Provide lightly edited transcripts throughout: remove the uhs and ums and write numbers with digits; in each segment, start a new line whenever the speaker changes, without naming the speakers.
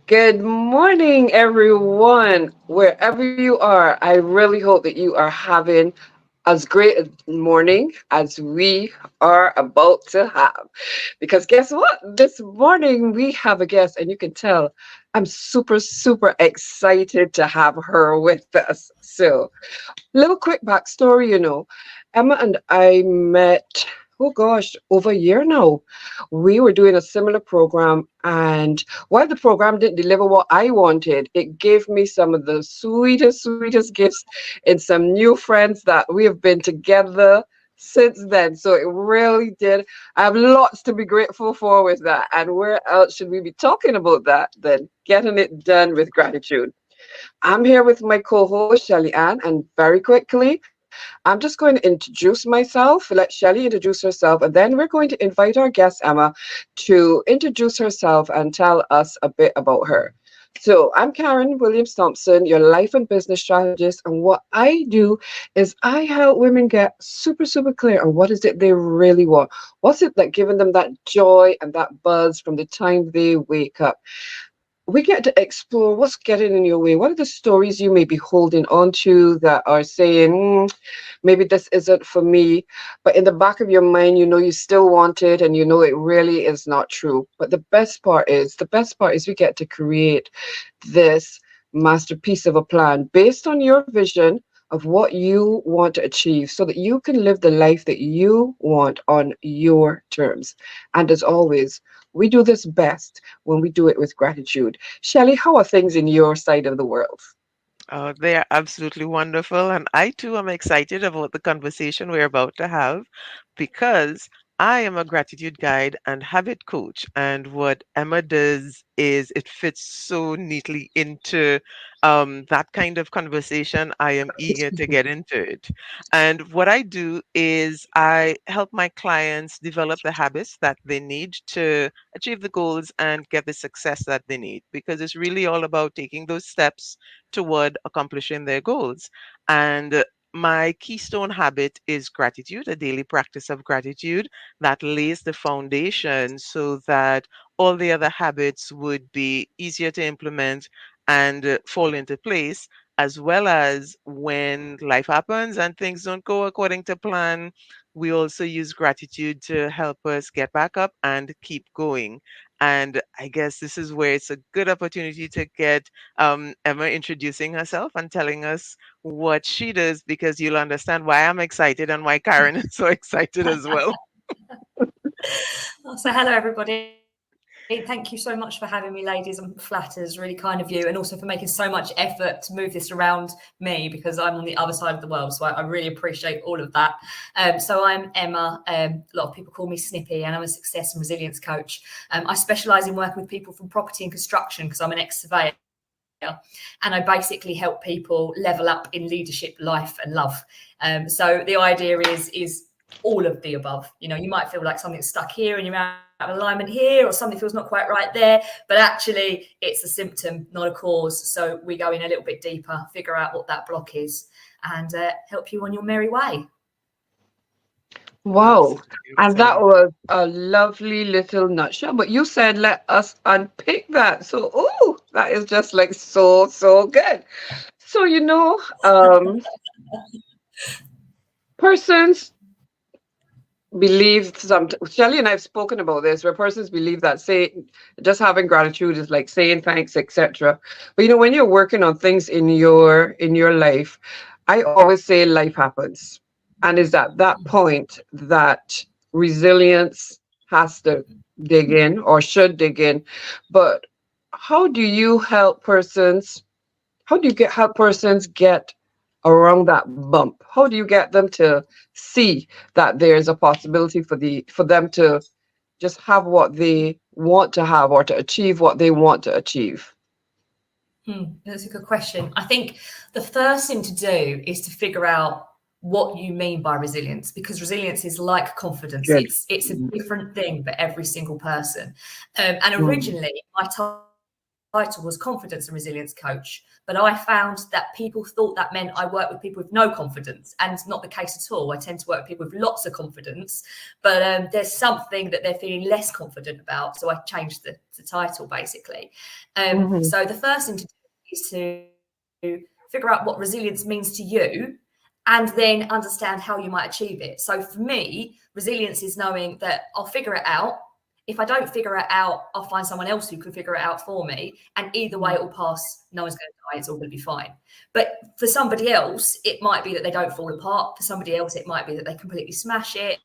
Good morning, everyone. Wherever you are, I really hope that you are having as great a morning as we are about to have. Because guess what? This morning we have a guest, and you can tell I'm super, super excited to have her with us. So, little quick backstory, Emma and I met, oh gosh, over a year now. We were doing a similar program, and while the program didn't deliver what I wanted, it gave me some of the sweetest, sweetest gifts and some new friends that we have been together since then. So it really did. I have lots to be grateful for with that. And where else should we be talking about that than getting it done with gratitude? I'm here with my co-host Shelly Ann, and very quickly, I'm just going to introduce myself, let Shelly introduce herself, and then we're going to invite our guest Emma to introduce herself and tell us a bit about her. So, I'm Karen Williams Thompson, your life and business strategist, and what I do is I help women get super, super clear on what is it they really want. What's it that giving them that joy and that buzz from the time they wake up? We get to explore what's getting in your way. What are the stories you may be holding on to that are saying, maybe this isn't for me, but in the back of your mind, you know you still want it and you know it really is not true. But the best part is we get to create this masterpiece of a plan based on your vision of what you want to achieve so that you can live the life that you want on your terms. And as always, we do this best when we do it with gratitude. Shelley, how are things in your side of the world?
They are absolutely wonderful. And I too am excited about the conversation we're about to have because I am a gratitude guide and habit coach. And what Emma does is it fits so neatly into that kind of conversation. I am eager to get into it. And what I do is I help my clients develop the habits that they need to achieve the goals and get the success that they need because it's really all about taking those steps toward accomplishing their goals. And my keystone habit is gratitude, a daily practice of gratitude that lays the foundation so that all the other habits would be easier to implement and fall into place, as well as when life happens and things don't go according to plan. We also use gratitude to help us get back up and keep going. And I guess this is where it's a good opportunity to get Emma introducing herself and telling us what she does because you'll understand why I'm excited and why Karen is so excited as well.
So, hello everybody. Thank you so much for having me, ladies. I'm flattered, it's really kind of you, and also for making so much effort to move this around me because I'm on the other side of the world. So, I really appreciate all of that. So, I'm Emma. A lot of people call me Snippy, and I'm a success and resilience coach. I specialise in working with people from property and construction because I'm an ex-surveyor, and I basically help people level up in leadership, life, and love. So, the idea is all of the above. You know, you might feel like something's stuck here and you're out of alignment here, or something feels not quite right there, but actually it's a symptom, not a cause. So we go in a little bit deeper, figure out what that block is, and help you on your merry way.
Wow. And that
Absolutely.
was a lovely little nutshell. But you said let us unpick that. So, oh, that is just like so, so good. So, persons believe some Shelley and I've spoken about this where persons believe that say just having gratitude is like saying thanks, etc. But when you're working on things in your life, I always say life happens. And it's at that point that resilience has to dig in or should dig in. But how do you help persons how do you get help persons get around that bump? How do you get them to see that there's a possibility for them to just have what they want to have or to achieve what they want to achieve?
That's a good question. I think the first thing to do is to figure out what you mean by resilience, because resilience is like confidence.
Good.
It's a different thing for every single person. And
Mm.
originally, my title title was confidence and resilience coach, but I found that people thought that meant I work with people with no confidence, and not the case at all. I tend to work with people with lots of confidence, but there's something that they're feeling less confident about, so I changed the title basically.
Mm-hmm.
So the first thing to do is to figure out what resilience means to you, and then understand how you might achieve it. So for me, resilience is knowing that I'll figure it out. If I don't figure it out, I'll find someone else who can figure it out for me. And either way, it will pass. No one's going to die. It's all going to be fine. But for somebody else, it might be that they don't fall apart. For somebody else, it might be that they completely smash it.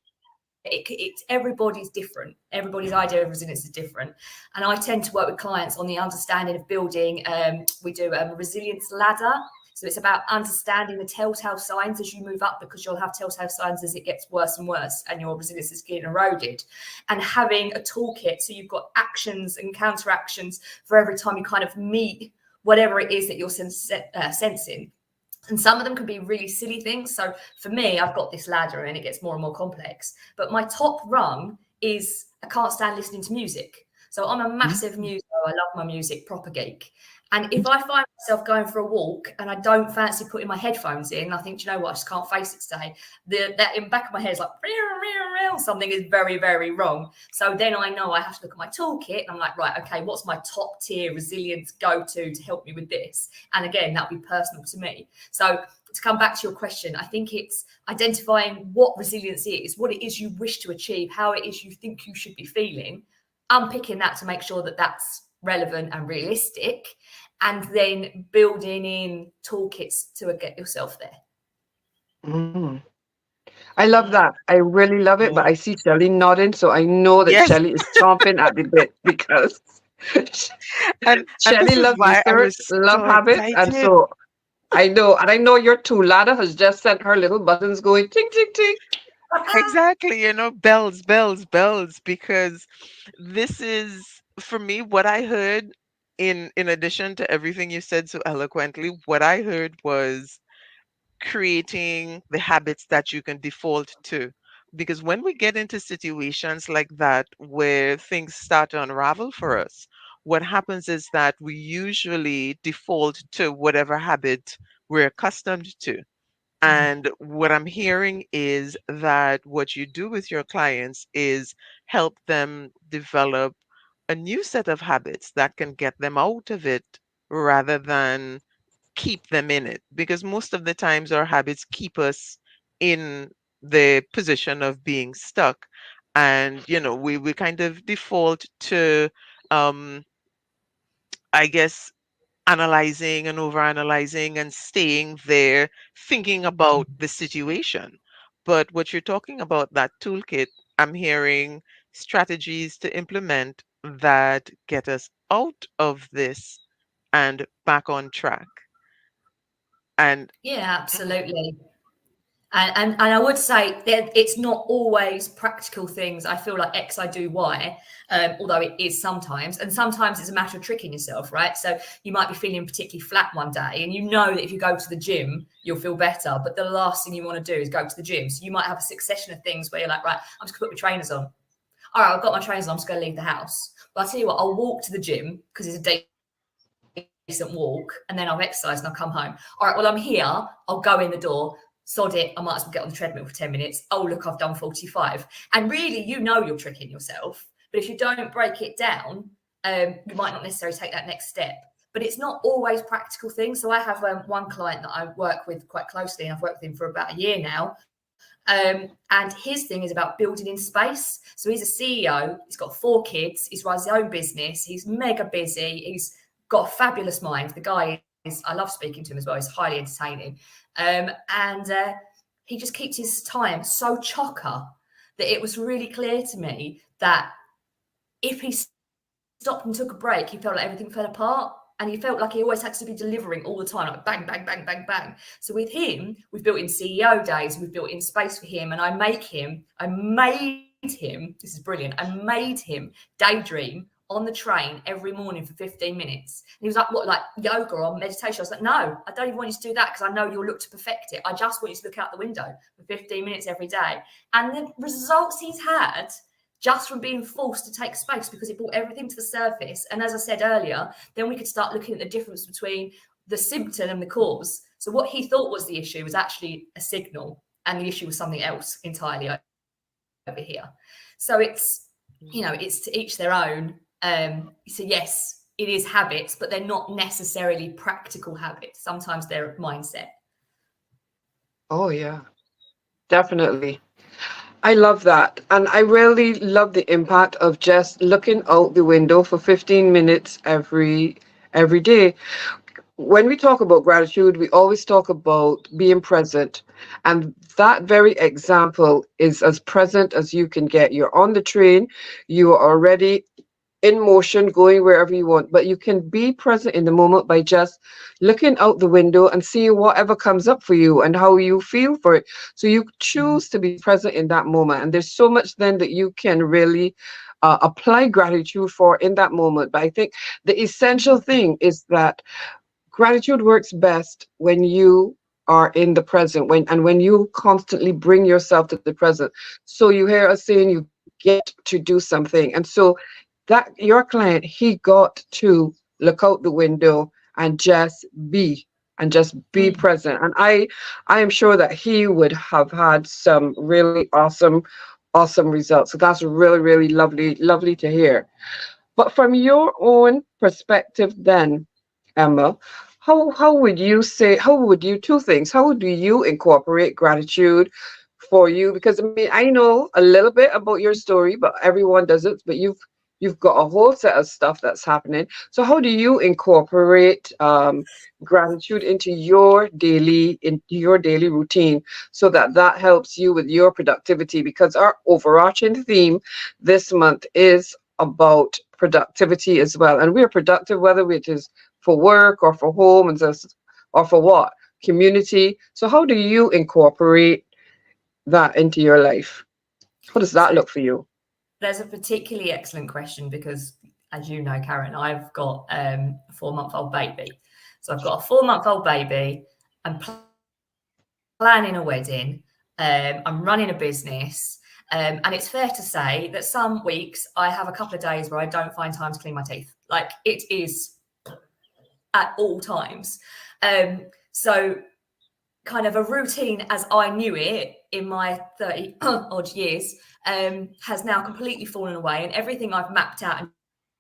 It's everybody's different. Everybody's idea of resilience is different. And I tend to work with clients on the understanding of building. We do a resilience ladder. So it's about understanding the telltale signs as you move up, because you'll have telltale signs as it gets worse and worse and your resilience is getting eroded. And having a toolkit, so you've got actions and counter actions for every time you kind of meet whatever it is that you're sensing. And some of them can be really silly things. So for me, I've got this ladder and it gets more and more complex. But my top rung is I can't stand listening to music. So I'm a massive muso. I love my music, proper geek. And if I find myself going for a walk and I don't fancy putting my headphones in, I think, you know what, I just can't face it today. That in the back of my head is like, something is very, very wrong. So then I know I have to look at my toolkit and I'm like, right, okay, what's my top tier resilience go-to to help me with this? And again, that'll be personal to me. So to come back to your question, I think it's identifying what resilience is, what it is you wish to achieve, how it is you think you should be feeling, unpicking that to make sure that that's relevant and realistic, and then building in toolkits to get yourself there.
Mm. I love that. I really love it, but I see Shelly nodding, so I know that
Yes.
Shelly is chomping at the bit because
And
Shelly
this is
loves
why I
research,
was
love
so
habits, and
excited.
so I know your toolada has just sent her little buttons going ting ting ting.
Exactly, bells, bells, bells, because this is for me what I heard in addition to everything you said so eloquently, what I heard was creating the habits that you can default to. Because when we get into situations like that where things start to unravel for us, what happens is that we usually default to whatever habit we're accustomed to. And what I'm hearing is that what you do with your clients is help them develop a new set of habits that can get them out of it rather than keep them in it. Because most of the times our habits keep us in the position of being stuck. And, we kind of default to, um, I guess, analyzing and overanalyzing and staying there thinking about the situation. But what you're talking about, that toolkit, I'm hearing strategies to implement that get us out of this and back on track. And
Yeah,
mhm,
absolutely. And I would say that it's not always practical things. I feel like X, I do Y, although it is sometimes. And sometimes it's a matter of tricking yourself, right? So you might be feeling particularly flat one day, and you know that if you go to the gym, you'll feel better. But the last thing you want to do is go to the gym. So you might have a succession of things where you're like, right, I'm just going to put my trainers on. All right, I've got my trainers on. I'm just going to leave the house. But I'll tell you what, I'll walk to the gym because it's a decent walk, and then I'll exercise and I'll come home. All right, well, I'm here. I'll go in the door. Sod it. I might as well get on the treadmill for 10 minutes. Oh, look, I've done 45. And really, you're tricking yourself. But if you don't break it down, you might not necessarily take that next step. But it's not always practical things. So I have one client that I work with quite closely, and I've worked with him for about a year now. And his thing is about building in space. So he's a CEO. He's got 4 kids. He's runs his own business. He's mega busy. He's got a fabulous mind. The guy is, I love speaking to him as well. He's highly entertaining. And he just keeps his time so chocker that it was really clear to me that if he stopped and took a break, he felt like everything fell apart. And he felt like he always had to be delivering all the time, like bang, bang, bang, bang, bang. So with him, we've built in CEO days, we've built in space for him. And I made him, this is brilliant, I made him daydream on the train every morning for 15 minutes. And he was like, what, like yoga or meditation? I was like, no, I don't even want you to do that because I know you'll look to perfect it. I just want you to look out the window for 15 minutes every day. And the results he's had just from being forced to take space, because it brought everything to the surface. And as I said earlier, then we could start looking at the difference between the symptom and the cause. So what he thought was the issue was actually a signal, and the issue was something else entirely over here. So it's, you know, it's to each their own. So yes, it is habits, but they're not necessarily practical habits. Sometimes they're mindset.
Oh, yeah, definitely. I love that. And I really love the impact of just looking out the window for 15 minutes every day. When we talk about gratitude, we always talk about being present. And that very example is as present as you can get. You're on the train, you are already in motion, going wherever you want, but you can be present in the moment by just looking out the window and seeing whatever comes up for you and how you feel for it. So you choose to be present in that moment. And there's so much then that you can really apply gratitude for in that moment. But I think the essential thing is that gratitude works best when you are in the present, when you constantly bring yourself to the present. So you hear us saying you get to do something. And so that your client, he got to look out the window and be be
Mm.
present. And I am sure that he would have had some really awesome results. So that's really, really lovely to hear. But from your own perspective then, Emma, how would you say, how would you, two things, how do you incorporate gratitude for you? Because I mean, I know a little bit about your story, but everyone doesn't. But you've got a whole set of stuff that's happening. So how do you incorporate gratitude into your daily routine so that that helps you with your productivity? Because our overarching theme this month is about productivity as well, and we're productive whether it is for work or for home and just, or for what community. So how do you incorporate that into your life? How does that
So
look for you?
there's a particularly excellent question because, as you know, Karen, I've got a 4-month-old baby. So I've got a 4-month-old baby. I'm planning a wedding. I'm running a business. And it's fair to say that some weeks I have a couple of days where I don't find time to clean my teeth. Like, it is at all times. So kind of a routine as I knew it in my 30 odd years has now completely fallen away, and everything I've mapped out and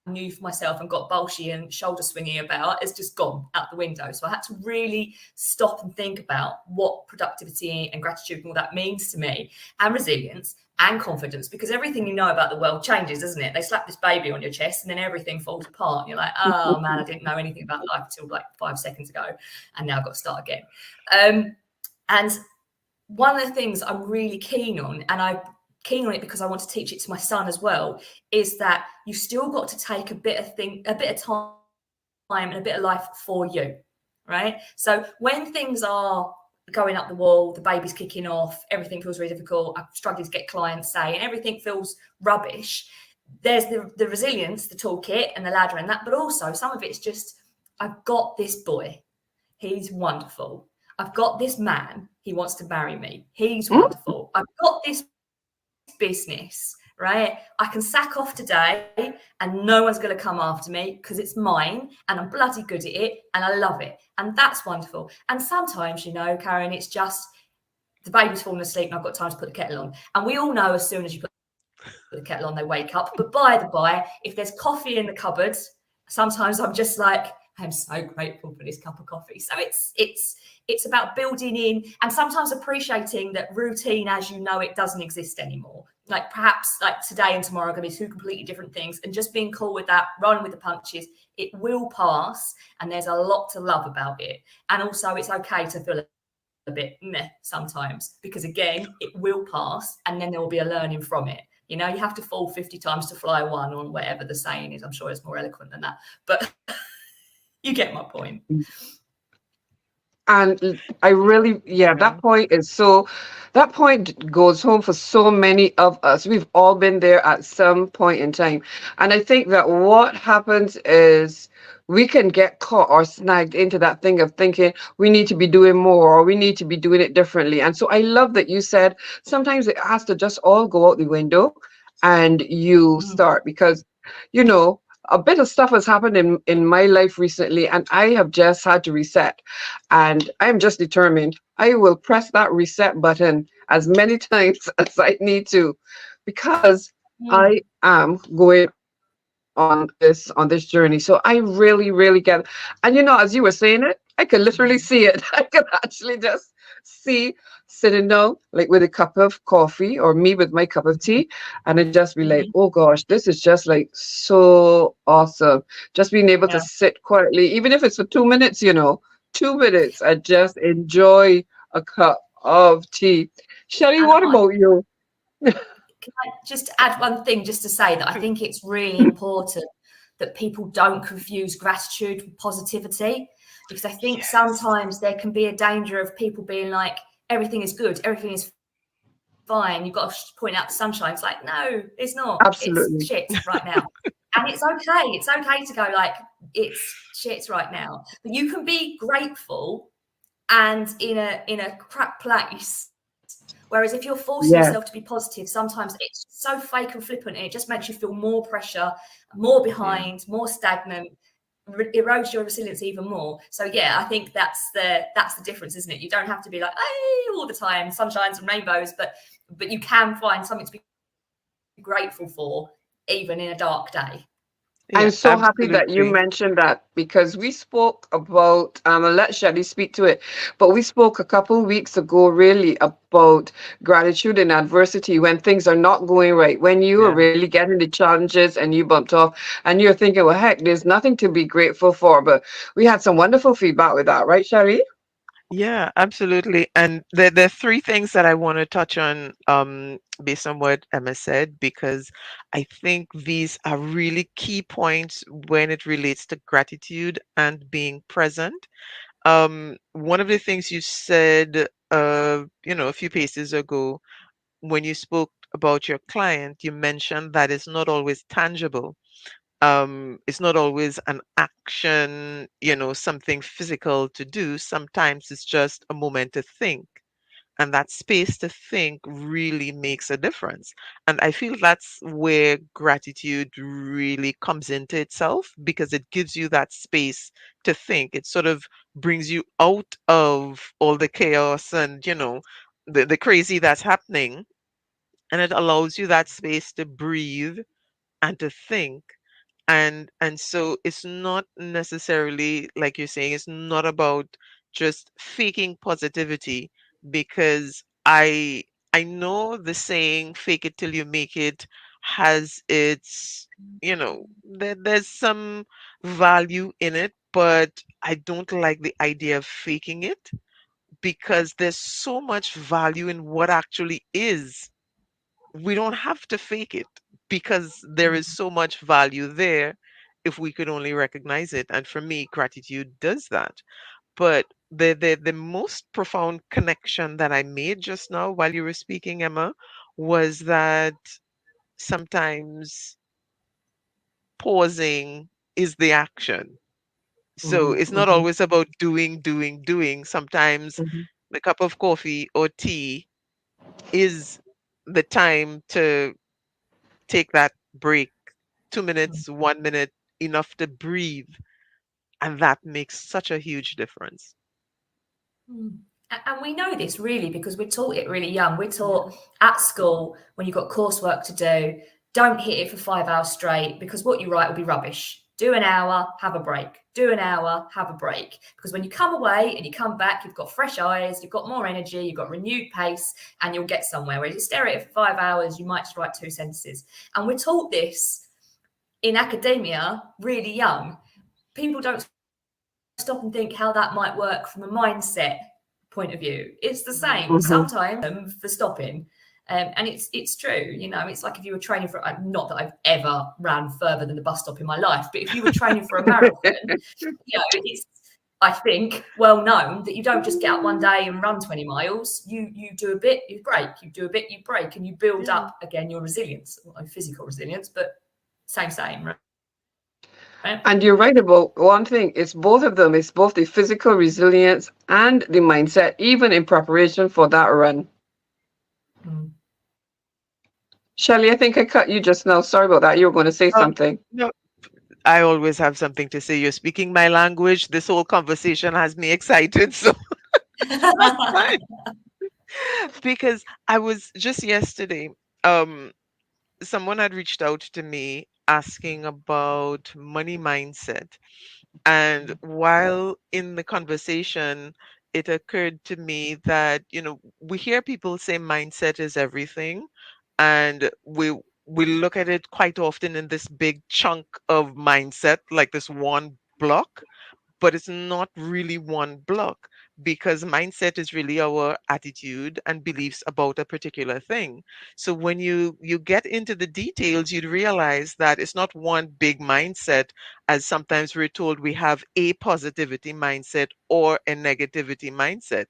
knew for myself and got bolshy and shoulder swingy about has just gone out the window. So I had to really stop and think about what productivity and gratitude and all that means to me, and resilience and confidence, because everything you know about the world changes, doesn't it? They slap this baby on your chest and then everything falls apart. You're like, oh man, I didn't know anything about life until like 5 seconds ago, and now I've got to start again. And one of the things I'm really keen on, and I'm keen on it because I want to teach it to my son as well, is that you still got to take a bit of time and a bit of life for you, right? So when things are going up the wall, the baby's kicking off, everything feels really difficult, I'm struggling to get clients, say, and everything feels rubbish, there's the resilience, the toolkit and the ladder and that, but also some of it's just, I've got this boy, he's wonderful. I've got this man, he wants to marry me, he's
Hmm?
wonderful. I've got this business, right? I can sack off today and no one's going to come after me because it's mine and I'm bloody good at it and I love it. And that's wonderful. And sometimes, you know, Karen, it's just the baby's falling asleep and I've got time to put the kettle on. And we all know as soon as you put the kettle on, they wake up. But by the by, if there's coffee in the cupboard, sometimes I'm just like, I'm so grateful for this cup of coffee. So it's about building in and sometimes appreciating that routine as you know it doesn't exist anymore. Like perhaps like today and tomorrow are going to be two completely different things, and just being cool with that, rolling with the punches. It will pass, and there's a lot to love about it. And also, it's okay to feel a bit meh sometimes, because again, it will pass, and then there will be a learning from it. You know, you have to fall 50 times to fly one, or whatever the saying is. I'm sure it's more eloquent than that, but you get my point.
And I really, yeah,
Yeah.
that point goes home for so many of us. We've all been there at some point in time. And I think that what happens is we can get caught or snagged into that thing of thinking we need to be doing more or we need to be doing it differently. And so I love that you said sometimes it has to just all go out the window. and you
Mm.
start, because you know a bit of stuff has happened in my life recently, and I have just had to reset, and I am just determined I will press that reset button as many times as I need to, because
Mm.
I am going on this journey. So I really, really get, and as you were saying it, I could literally see it. I could actually just see sitting down like with a cup of coffee, or me with my cup of tea, and it just be like,
Mhm.
oh gosh, this is just like so awesome. Just being able to
Yeah.
sit quietly, even if it's for 2 minutes, 2 minutes, and just enjoy a cup of tea. Shelly,
And
what about you?
can I just add one thing just to say that I think it's really important that people don't confuse gratitude with positivity, because I think
Yes,
sometimes there can be a danger of people being like, everything is good, everything is fine. You've got to point out the sunshine. It's like, no, it's not. It's
absolutely.
shit right now. And it's okay. It's okay to go like, it's shit right now. But you can be grateful and in a crap place. Whereas if you're forcing yourself
Yes.
to be positive, sometimes it's so fake and flippant, and it just makes you feel more pressure, more
Yeah.
behind, more stagnant, erodes your resilience even more. So yeah, I think that's the difference, isn't it? You don't have to be like, hey, all the time, sunshines and rainbows, but you can find something to be grateful for, even in a dark day.
I'm
Yeah,
so happy that you
absolutely.
mentioned that, because we spoke about, I'll let Shelley speak to it, but we spoke a couple weeks ago really about gratitude in adversity, when things are not going right, when you are
Yeah.
really getting the challenges and you bumped off and you're thinking, well, heck, there's nothing to be grateful for. But we had some wonderful feedback with that, right, Shelley?
Yeah, absolutely. And there are three things that I want to touch on based on what Emma said, because I think these are really key points when it relates to gratitude and being present. One of the things you said, a few pages ago, when you spoke about your client, you mentioned that it's not always tangible. It's not always an action, something physical to do. Sometimes it's just a moment to think. And that space to think really makes a difference. And I feel that's where gratitude really comes into itself, because it gives you that space to think. It sort of brings you out of all the chaos and, the crazy that's happening. And it allows you that space to breathe and to think. And so it's not necessarily, like you're saying, it's not about just faking positivity, because I know the saying fake it till you make it has its, there's some value in it, but I don't like the idea of faking it, because there's so much value in what actually is. We don't have to fake it, because there is so much value there if we could only recognize it. And for me, gratitude does that. But the most profound connection that I made just now while you were speaking, Emma, was that sometimes pausing is the action. So
Hmm.
it's not
Hmm.
always about doing, doing, doing. Sometimes
Hmm.
the cup of coffee or tea is the time to take that break, 2 minutes, 1 minute, enough to breathe. And that makes such a huge difference.
Mm. And we know this really because we're taught it really young. We're
Yeah.
taught at school when you've got coursework to do, don't hit it for 5 hours straight because what you write will be rubbish. Do an hour, have a break. Do an hour, have a break. Because when you come away and you come back, you've got fresh eyes, you've got more energy, you've got renewed pace, and you'll get somewhere. Whereas you stare at it for 5 hours, you might just write two sentences. And we're taught this in academia really young. People don't stop and think how that might work from a mindset point of view. It's the same
Hmm.
sometimes for stopping. And it's true, it's like if you were training for, not that I've ever ran further than the bus stop in my life, but if you were training for a marathon, it's, I think, well known that you don't just get up one day and run 20 miles. You do a bit, you break, you do a bit, you break, and you build
Yeah.
up again your resilience, well, physical resilience, but same, right?
And you're right about one thing. It's both of them. It's both the physical resilience and the mindset, even in preparation for that run.
Mm.
Shelley, I think I cut you just now. Sorry about that. You were going to say
Oh,
something.
no, I always have something to say. You're speaking my language. This whole conversation has me excited, so that's fine. Because I was just yesterday, um, someone had reached out to me asking about money mindset. And while in the conversation, it occurred to me that, we hear people say mindset is everything, and we look at it quite often in this big chunk of mindset, like this one block, but it's not really one block, because mindset is really our attitude and beliefs about a particular thing. So when you get into the details, you'd realize that it's not one big mindset, as sometimes we're told we have a positivity mindset or a negativity mindset.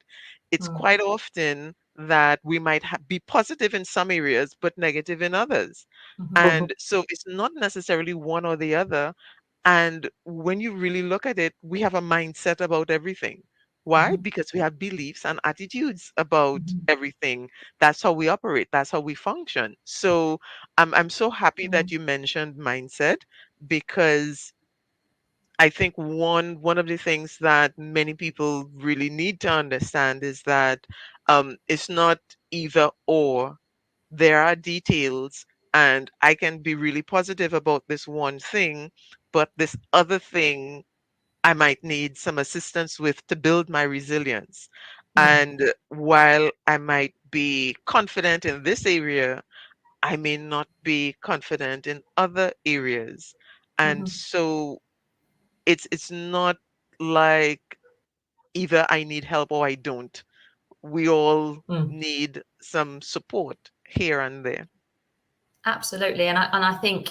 It's
Mm,
quite often that we might be positive in some areas but negative in others.
mhm,
Mhm,
And so it's not necessarily one or the other. And when you really look at it, we have a mindset about everything. Why?
mhm,
Because we have beliefs and attitudes about
mhm,
everything. That's how we operate. That's how we function. So I'm so happy
mm,
that you mentioned mindset, because I think one of the things that many people really need to understand is that it's not either or. There are details, and I can be really positive about this one thing, but this other thing I might need some assistance with to build my resilience.
mm,
And while I might be confident in this area, I may not be confident in other areas. And
mhm,
so it's not like either I need help or I don't. We all
mm.
need some support here and there.
Absolutely, and I think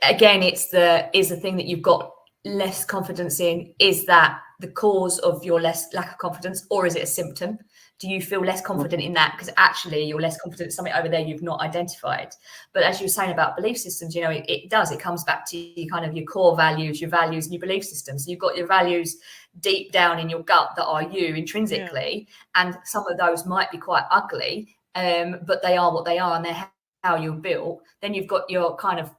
again, is the thing that you've got less confidence in, is that the cause of your less lack of confidence, or is it a symptom? Do you feel less confident
mhm,
in that because actually you're less confident in something over there you've not identified? But as you were saying about belief systems, it comes back to kind of your core values, and your belief systems. So you've got your values deep down in your gut that are you
Yeah.
intrinsically, and some of those might be quite ugly, but they are what they are, and they're how you're built. Then you've got your kind of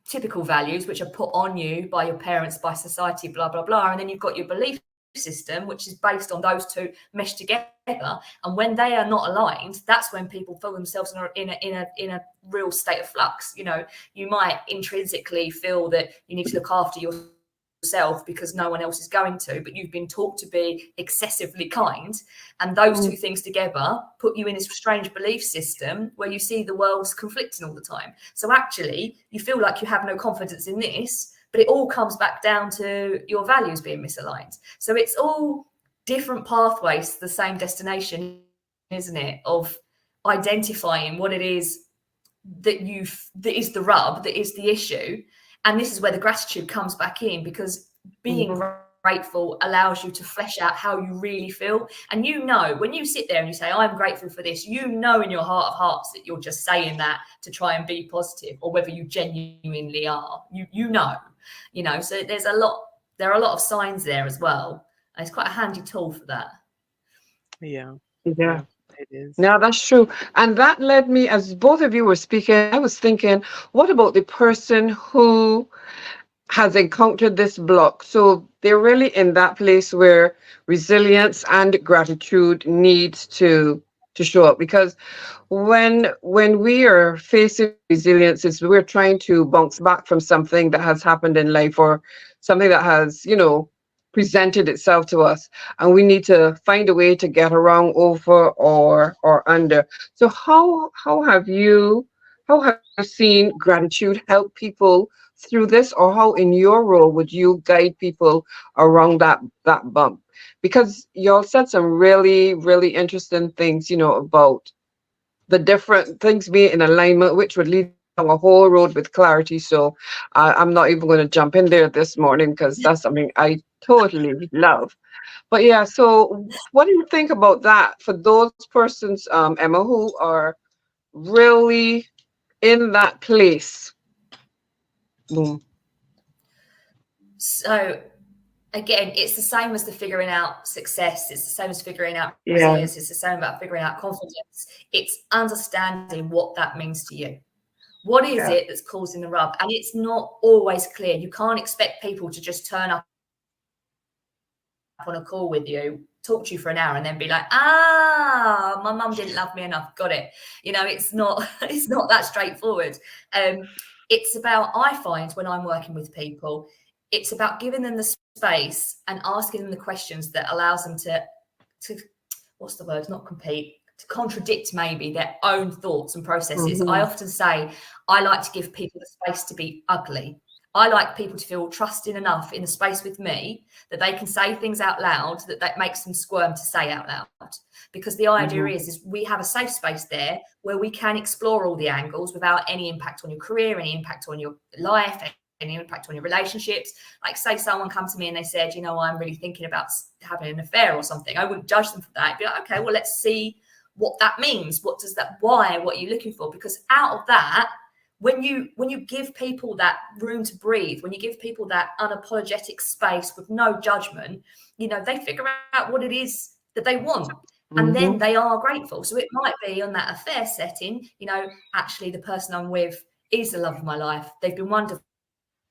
typical values, which are put on you by your parents, by society, blah blah blah, and then you've got your belief system, which is based on those two meshed together. And when they are not aligned, that's when people feel themselves in a real state of flux. You might intrinsically feel that you need to look after yourself because no one else is going to, but you've been taught to be excessively kind, and those two things
mhm,
together put you in this strange belief system where you see the world's conflicting all the time. So actually you feel like you have no confidence in this, but it all comes back down to your values being misaligned. So it's all different pathways to the same destination, isn't it, of identifying what it is that is the rub, that is the issue. And this is where the gratitude comes back in, because being
mhm,
grateful allows you to flesh out how you really feel. And when you sit there and you say, I'm grateful for this, in your heart of hearts that you're just saying that to try and be positive, or whether you genuinely are. So there are a lot of signs there as well. And it's quite a handy tool for that.
Yeah.
yeah.
Yeah, it is.
Yeah, that's true. And that led me, as both of you were speaking, I was thinking, what about the person who has encountered this block? So they're really in that place where resilience and gratitude needs to show up, because when we are facing resilience, is we're trying to bounce back from something that has happened in life, or something that has presented itself to us, and we need to find a way to get around, over, or under. So how have you seen gratitude help people through this, or how in your role would you guide people around that bump? Because y'all said some really really interesting things, about the different things being in alignment, which would lead down a whole road with clarity. So I'm not even going to jump in there this morning, because that's something I totally love. But yeah, so what do you think about that for those persons, Emma, who are really in that place? Boom.
So again, it's the same as the figuring out success. It's the same as figuring out
Yeah.
resilience. It's the same about figuring out confidence. It's understanding what that means to you. What is
Yeah.
it that's causing the rub? And it's not always clear. You can't expect people to just turn up on a call with you, talk to you for an hour, and then be like, my mum didn't love me enough. Got it. It's not it's not that straightforward. It's about, I find when I'm working with people, it's about giving them the space and asking them the questions that allows them to what's the word? Not compete, to contradict maybe their own thoughts and processes. I
Hmm.
often say I like to give people the space to be ugly. I like people to feel trusted enough in the space with me that they can say things out loud that makes them squirm to say out loud. Because the idea
Hmm.
is we have a safe space there where we can explore all the angles without any impact on your career, any impact on your life, any impact on your relationships. Like, say someone come to me and they said, I'm really thinking about having an affair or something. I wouldn't judge them for that. I'd be like, okay, well, let's see what that means. What does that, why, what are you looking for? Because out of that, when you give people that room to breathe, when you give people that unapologetic space with no judgment, they figure out what it is that they want. And then
Hmm.
they are grateful. So it might be on that affair setting, actually the person I'm with is the love of my life. They've been wonderful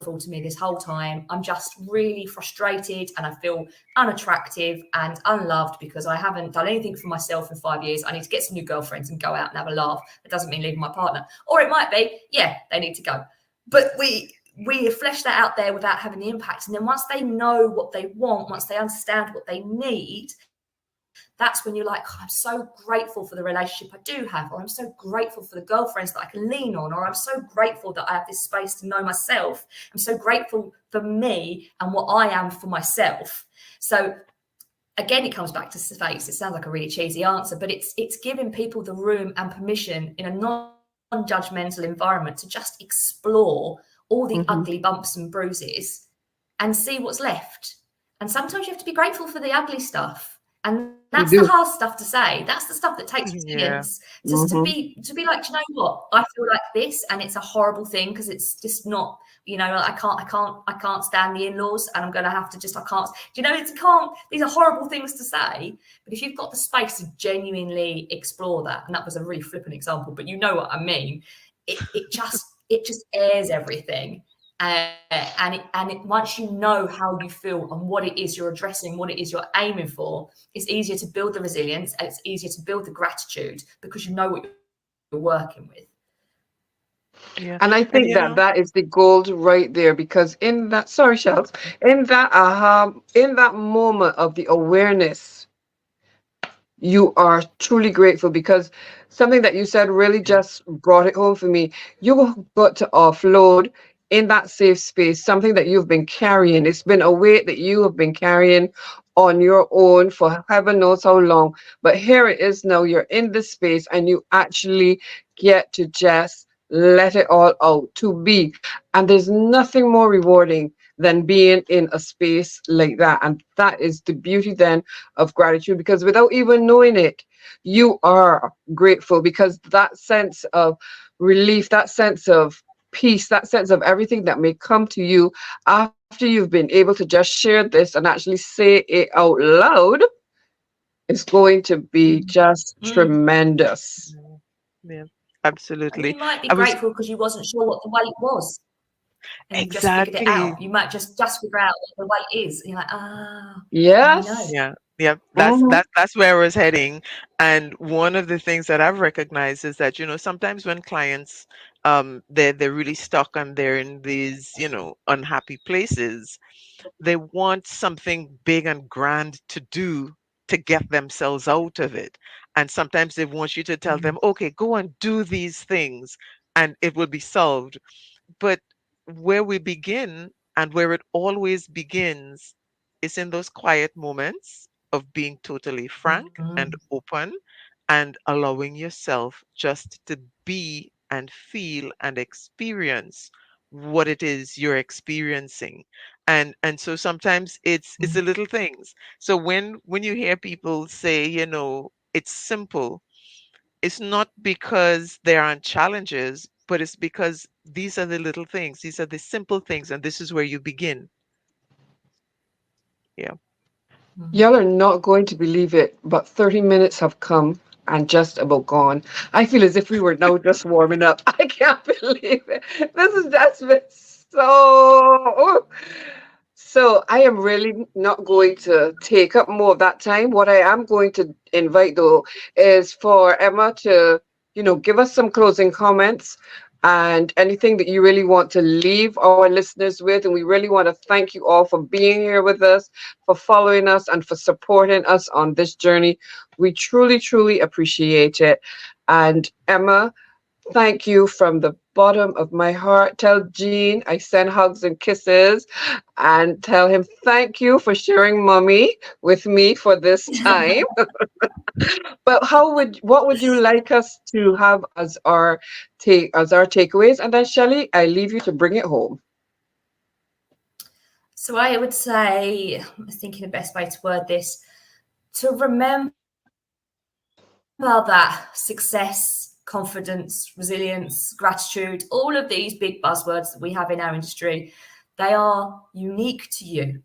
to me this whole time. I'm just really frustrated and I feel unattractive and unloved because I haven't done anything for myself in 5 years. I need to get some new girlfriends and go out and have a laugh. That doesn't mean leaving my partner. Or it might be, yeah, they need to go. But we flesh that out there without having the impact. And then once they know what they want, once they understand what they need, that's when you're like, oh, I'm so grateful for the relationship I do have, or I'm so grateful for the girlfriends that I can lean on, or I'm so grateful that I have this space to know myself. I'm so grateful for me and what I am for myself. So again, it comes back to space. It sounds like a really cheesy answer, but it's giving people the room and permission in a non-judgmental environment to just explore all the ugly
Hmm.
bumps and bruises and see what's left. And sometimes you have to be grateful for the ugly stuff. And that's the
You
hard
do.
stuff to say. That's the stuff that takes resilience.
Yeah.
To be like, do you know what? I feel like this, and it's a horrible thing because it's just not. I can't stand the in-laws, and I'm going to have to just. I can't. Do you know? It's can't. These are horrible things to say, but if you've got the space to genuinely explore that, and that was a really flippant example, but you know what I mean. It just airs everything. Once you know how you feel and what it is you're addressing, what it is you're aiming for, it's easier to build the resilience and it's easier to build the gratitude because you know what you're working with.
Yeah.
And I
And
think that that is the gold right there because in that, sorry, Shells, in that moment of the awareness, you are truly grateful because something that you said really
yeah.
just brought it home for me. You got to offload in that safe space something that you've been carrying. It's been a weight that you have been carrying on your own for heaven knows how long. But here it is now. You're in this space and you actually get to just let it all out to be. And there's nothing more rewarding than being in a space like that. And that is the beauty then of gratitude because without even knowing it, you are grateful because that sense of relief, that sense of peace, that sense of everything that may come to you after you've been able to just share this and actually say it out loud is going to be just
Mm.
tremendous.
Mm, yeah.
And
Absolutely.
you might be
I was
grateful because you wasn't sure what the weight was and you've just figured it
exactly.
out. You might just figure out what the weight is and you're like, now you
Yes.
know.
Yeah. Yeah. That's
Hmm.
that that's where I was heading. And one of the things that I've recognized is that, sometimes when clients they're really stuck and they're in these, unhappy places, they want something big and grand to do to get themselves out of it. And sometimes they want you to tell them, okay, go and do these things and it will be solved. But where we begin and where it always begins is in those quiet moments of being totally frank
Mm.
and open and allowing yourself just to be and feel and experience what it is you're experiencing. And so sometimes it's the little things. So when you hear people say, it's simple, it's not because there aren't challenges, but it's because these are the little things, these are the simple things, and this is where you begin. Yeah.
Y'all are not going to believe it, but 30 minutes have come and just about gone. I feel as if we were now just warming up. I can't believe it. This is that's been so. So I am really not going to take up more of that time. What I am going to invite though is for Emma to, give us some closing comments and anything that you really want to leave our listeners with. And we really want to thank you all for being here with us, for following us, and for supporting us on this journey. We truly, truly appreciate it. And Emma, thank you from the bottom of my heart. Tell Gene I send hugs and kisses and tell him thank you for sharing mommy with me for this time. But what would you like us to have as our takeaways? And then Shelley, I leave you to bring it home.
So I would say, I'm thinking the best way to word this, to remember that success, confidence, resilience, gratitude, all of these big buzzwords that we have in our industry, they are unique to you.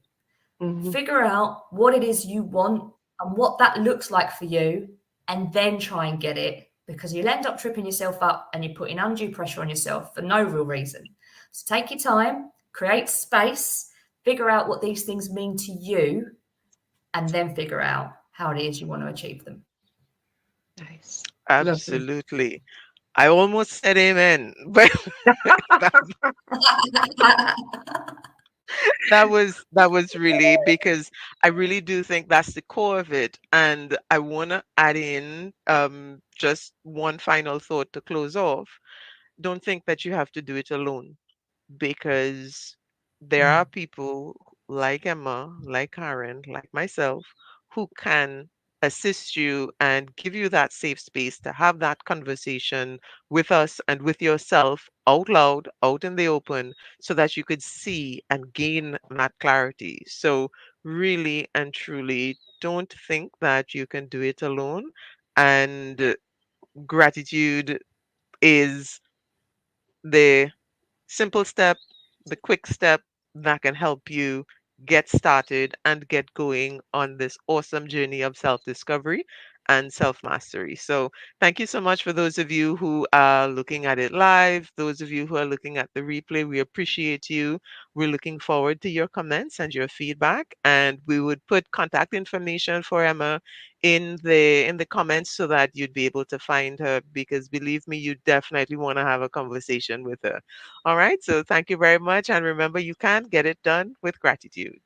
Mhm.
Figure out what it is you want and what that looks like for you, and then try and get it, because you'll end up tripping yourself up and you're putting undue pressure on yourself for no real reason. So take your time, create space, figure out what these things mean to you, and then figure out how it is you want to achieve them.
Nice. Lovely.
Absolutely. I almost said amen, but that, that was really because I really do think that's the core of it. And I want to add in just one final thought to close off. Don't think that you have to do it alone, because there are people like Emma, like Karen, like myself, who can assist you and give you that safe space to have that conversation with us and with yourself out loud, out in the open, so that you could see and gain that clarity. So, really and truly, don't think that you can do it alone. And gratitude is the simple step, the quick step that can help you get started and get going on this awesome journey of self discovery and self mastery. So, thank you so much for those of you who are looking at it live, those of you who are looking at the replay. We appreciate you. We're looking forward to your comments and your feedback. And we would put contact information for Emma in the comments so that you'd be able to find her, because believe me, you definitely want to have a conversation with her. All right. So thank you very much. And remember, you can get it done with gratitude.